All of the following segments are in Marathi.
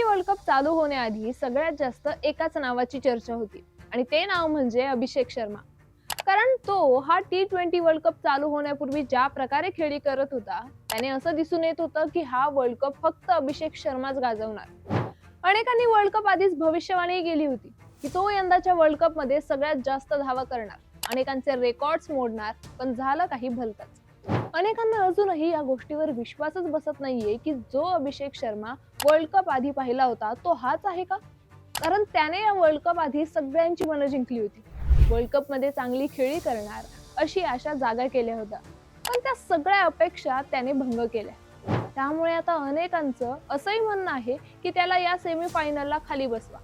वर्ल्ड कप चालू होण्याआधी सगळ्यात जास्त एकाच नावाची चर्चा होती आणि ते नाव म्हणजे अभिषेक शर्मा. कारण तो हा T20 वर्ल्ड कप चालू होण्यापूर्वी ज्या प्रकारे खेळी करत होता त्याने असं दिसून येत होतं की हा वर्ल्ड कप फक्त अभिषेक शर्माच गाजवणार. अनेकांनी वर्ल्ड कप आधीच भविष्यवाणी केली होती की तो यंदाच्या वर्ल्ड कप मध्ये सगळ्यात जास्त धावा करणार, अनेकांचे रेकॉर्ड्स मोडणार, पण झालं काही भलतंच. अनेकांना अजूनही या गोष्टीवर विश्वासच बसत नाहीये की जो अभिषेक शर्मा वर्ल्ड कप आधी पाहिला होता तो हाच आहे का? कारण त्याने या वर्ल्ड कप आधी सगळ्यांची मनं जिंकली होती. वर्ल्ड कप मध्ये चांगली खेळी करणार अशी आशा जागा केल्या होत्या, पण त्या सगळ्या अपेक्षा त्याने भंग केल्या. त्यामुळे आता अनेकांचं असंही म्हणणं आहे की त्याला या सेमीफायनलला खाली बसवा,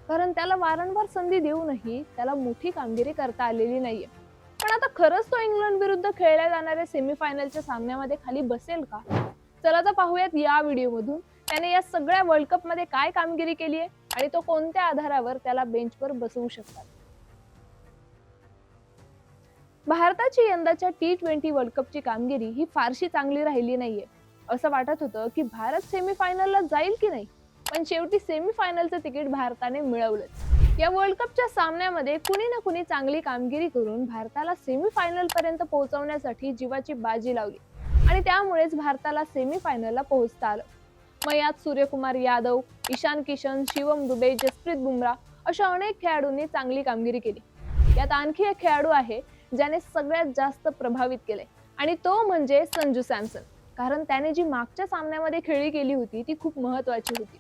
कारण त्याला वारंवार संधी देऊनही त्याला मोठी कामगिरी करता आलेली नाहीये. पण आता खरंच तो इंग्लंड विरुद्ध खेळल्या जाणाऱ्या सेमीफायनलच्या सामन्यामध्ये खाली बसेल का? चला तर पाहूयात या व्हिडिओमधून त्याने या सगळ्या वर्ल्ड कप मध्ये काय कामगिरी केली आहे आणि तो कोणत्या आधारावर त्याला बेंचवर बसवू शकतात. भारताची यंदाच्या T20 वर्ल्ड कपची कामगिरी ही फारशी चांगली राहिली नाहीये. असं वाटत होतं की भारत सेमीफायनलला जाईल की नाही, पण शेवटी सेमीफायनलचं तिकीट भारताने मिळवलंच. या वर्ल्ड कपच्या सामन्यामध्ये कुणी ना कुणी चांगली कामगिरी करून भारताला सेमीफायनल पर्यंत पोहोचवण्यासाठी जीवाची बाजी लावली आणि त्यामुळेच भारताला सेमीफायनलला पोहोचता आलं. मग यात सूर्यकुमार यादव, ईशान किशन, शिवम दुबे, जसप्रीत बुमराह अशा अनेक खेळाडूंनी चांगली कामगिरी केली. यात आणखी एक खेळाडू आहे ज्याने सगळ्यात जास्त प्रभावित केले आणि तो म्हणजे संजू सॅमसन. कारण त्याने जी मागच्या सामन्यामध्ये खेळी केली होती ती खूप महत्वाची होती.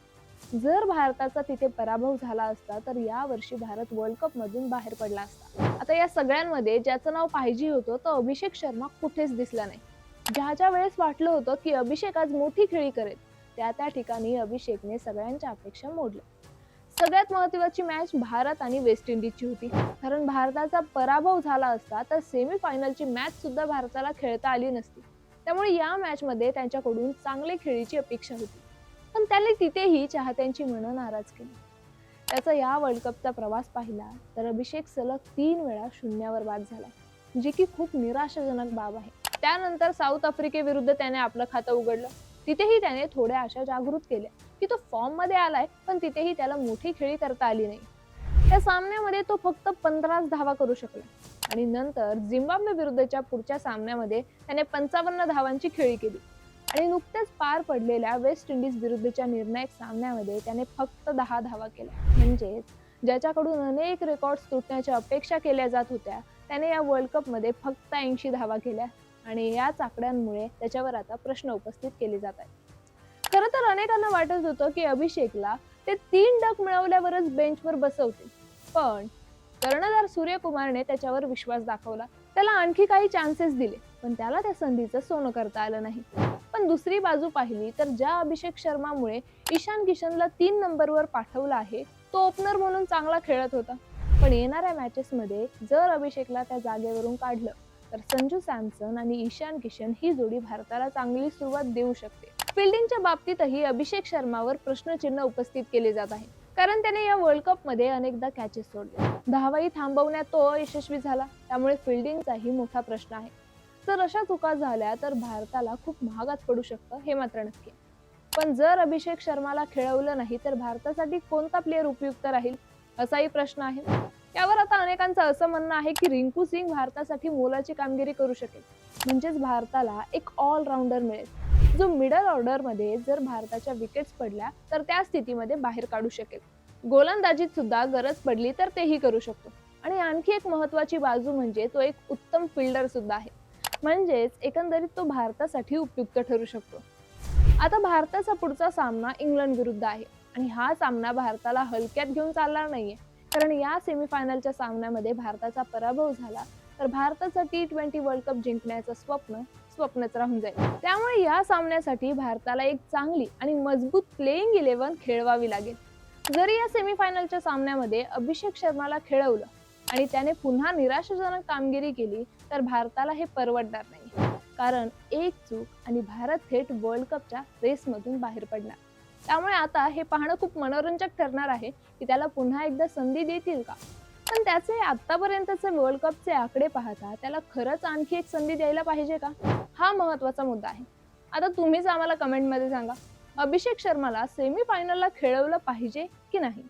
जर भारताचा तिथे पराभव झाला असता तर या वर्षी भारत वर्ल्ड कप मधून बाहेर पडला असता. आता या सगळ्यांमध्ये ज्याचं नाव पाहिजे होतं तो अभिषेक शर्मा कुठेच दिसला नाही. ज्या वेळेस वाटलं होतं की अभिषेक आज मोठी खेळी करेल त्या ठिकाणी अभिषेकने सगळ्यांच्या अपेक्षा मोडल्या. सगळ्यात महत्त्वाची मॅच भारत आणि वेस्ट इंडिजची होती, कारण भारताचा पराभव झाला असता तर सेमीफायनलची मॅच सुद्धा भारताला खेळता आली नसती. त्यामुळे या मॅच मध्ये त्यांच्याकडून चांगली खेळीची अपेक्षा होती, पण त्याने तिथेही चाहत्यांची मनं नाराज केली. त्याचा या वर्ल्ड कपचा प्रवास पाहिला तर अभिषेक सलग 3 वेळा शून्यावर बाद झाला, जी की खूप निराशाजनक बाब आहे. त्यानंतर साऊथ आफ्रिकेविरुद्ध त्याने आपलं खातं उघडलं. तिथेही त्याने थोड्या आशा जागृत केल्या की तो फॉर्म मध्ये आलाय, पण तिथेही त्याला मोठी खेळी करता आली नाही. त्या सामन्यामध्ये तो फक्त 15 धावा करू शकला आणि नंतर झिम्बाब्वे विरुद्धच्या पुढच्या सामन्यामध्ये त्याने 55 धावांची खेळी केली आणि नुकत्याच पार पडलेल्या वेस्ट इंडिज विरुद्धच्या निर्णायक सामन्यामध्ये त्याने फक्त 10 धावा केल्या. म्हणजेच ज्याच्याकडून अनेक रेकॉर्ड्स तुटण्याच्या अपेक्षा केल्या जात होत्या त्याने या वर्ल्ड कप मध्ये फक्त 80 धावा केल्या आणि याच आकड्यांमुळे त्याच्यावर आता प्रश्न उपस्थित केले जात आहेत. खरं तर अनेकांना वाटत होतं की अभिषेकला ते 3 डक मिळवल्यावरच बेंचवर बसवतील, पण कर्णधार सूर्यकुमारने त्याच्यावर विश्वास दाखवला. त्याला आणखी काही चान्सेस दिले, पण त्याला त्या संधीचं सोनं करता आलं नाही. पण दुसरी बाजू पाहिली तर ज्या अभिषेक शर्मामुळे ईशान किशनला 3 नंबरवर पाठवलं आहे तो ओपनर म्हणून चांगला खेळत होता. पण येणाऱ्या मॅचेस मध्ये जर अभिषेकला त्या जागेवरून काढलं तर संजू सॅमसन आणि ईशान किशन ही जोडी भारताला चांगली सुरुवात देऊ शकते. फिल्डिंगच्या बाबतीतही अभिषेक शर्मावर प्रश्नचिन्ह उपस्थित केले जात आहे, कारण त्याने या वर्ल्ड कप मध्ये अनेकदा कॅचेस सोडले. धावाही थांबवण्यात तो अयशस्वी झाला, त्यामुळे फिल्डिंगचाही मोठा प्रश्न आहे. जर अशा चुका झाल्या तर भारताला खूप महागात पडू शकतं, हे मात्र नक्की. पण जर अभिषेक शर्माला खेळवलं नाही तर भारतासाठी कोणता प्लेअर उपयुक्त राहील असाही प्रश्न आहे. यावर आता अनेकांचं असं म्हणणं आहे की रिंकू सिंग भारतासाठी मोलाची कामगिरी करू शकेल, म्हणजेच भारताला एक ऑलराऊंडर मिळेल जो मिडल ऑर्डर मध्ये जर भारताच्या विकेट्स पडल्या तर त्या स्थितीमध्ये बाहेर काढू शकेल. गोलंदाजीत सुद्धा गरज पडली तर तेही करू शकतो. आणि आणखी एक महत्वाची बाजू म्हणजे तो एक उत्तम फिल्डर सुद्धा आहे, म्हणजेच एकंदरीत तो भारतासाठी उपयुक्त ठरू शकतो. आता भारताचा पुढचा सामना इंग्लंड विरुद्ध आहे आणि हा सामना भारताला हलक्यात घेऊन चालणार नाहीये, कारण या सेमीफायनलच्या सामन्यामध्ये भारताचा पराभव झाला तर भारताचं T20 वर्ल्ड कप जिंकण्याचं स्वप्नच राहून जाईल. त्यामुळे या सामन्यासाठी भारताला एक चांगली आणि मजबूत प्लेइंग 11 खेळवावी लागेल. जरी या सेमीफायनलच्या सामन्यामध्ये अभिषेक शर्माला खेळवलं आणि त्याने पुन्हा निराशाजनक कामगिरी केली तर भारताला हे परवडणार नाही, कारण एक चूक आणि भारत थेट वर्ल्ड कपच्या रेसमधून बाहेर पडणार. त्यामुळे आता हे पाहणं खूप मनोरंजक ठरणार आहे की त्याला पुन्हा एकदा संधी देतील का. पण त्याचे आतापर्यंतचे वर्ल्ड कपचे आकडे पाहता त्याला खरंच आणखी एक संधी द्यायला पाहिजे का, हा महत्वाचा मुद्दा आहे. आता तुम्हीच आम्हाला कमेंटमध्ये सांगा. अभिषेक शर्माला सेमी फायनलला खेळवलं पाहिजे की नाही?